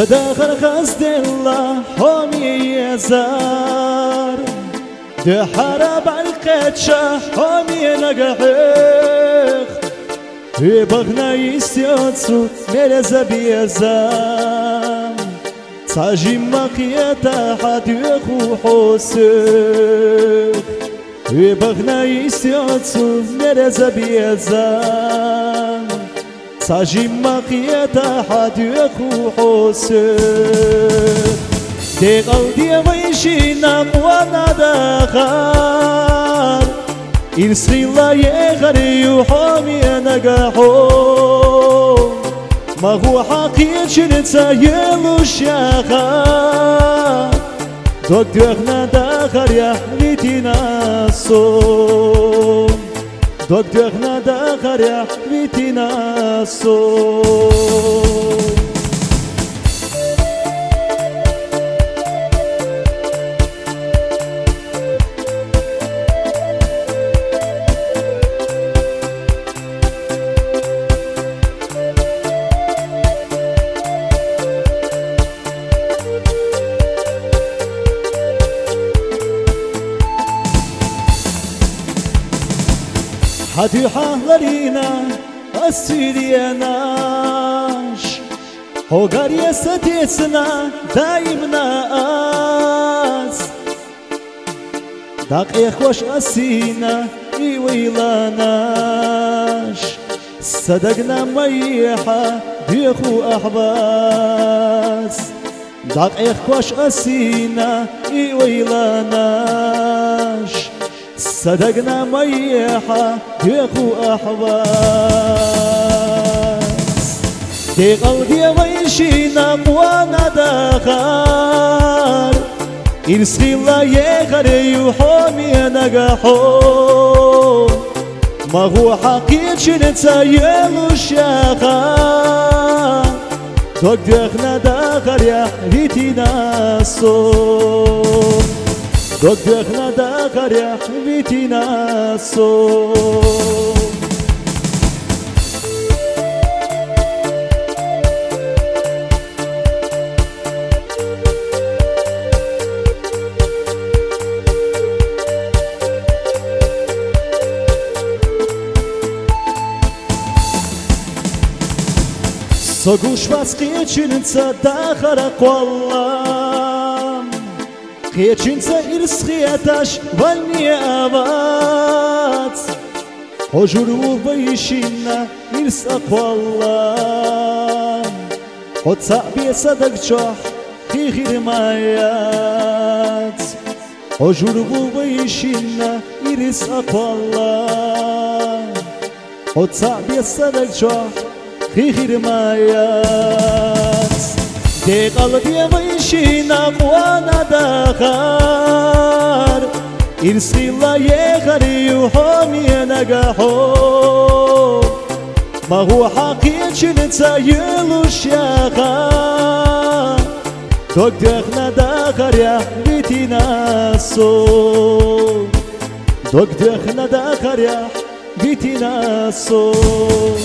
صداخر خزد الله همي يزار ده حرب علقت شاه همي نقحيخ بغنا يستيوتسو مرزا بيزام تاجي مقيتا حديخو حوسيخ بغنا يستيوتسو مرزا بيزام تاجي مقيتا حديخو حوسيخ دي قلبي ويشينا وانا داخل إرسي الله يغري وحامي نقاحو ما هو حقيقة شنتا يلو شاخا دوك دوغنا داخل يا حبيتنا الصوم دوك دوغنا داخل يا حبيتنا الصوم هدي حهلرينا السيرياناش هو قرية ستيسنا دايمنا آس داق إخوش أسينا إيويلاناش صدقنا ميحة ديخو أحباس داق إخوش أسينا إيويلاناش صدقنا ميحة ديخو أحباس دي قلبي ويشينا وانا داخل إرسي الله يغري وحامي نقاحو ما هو حقيقة شنتا يلو شاخا دوك دخنا داخل يا حبيتنا الصوم دوك دخنا داخل يا حبيتنا الصوم صقوش فاسقية شنتا داخل قوالله قيتشنسا إرسخياتاش والني آبات حجرو بيشينا إرس أقوالله خد صعبي صدق جوح خيخير مايات حجرو بيشينا إرس أقوالله خد صعبي صدق جوح خيخير مايات دي قلبي ويشينا وانا داخل إرسي الله يغري وحامي نقاحو ما هو حقيقة شنتا يلو شاخا دوك دخنا داخل يا حبيتنا الصوم دوك دخنا داخل يا حبيتنا الصوم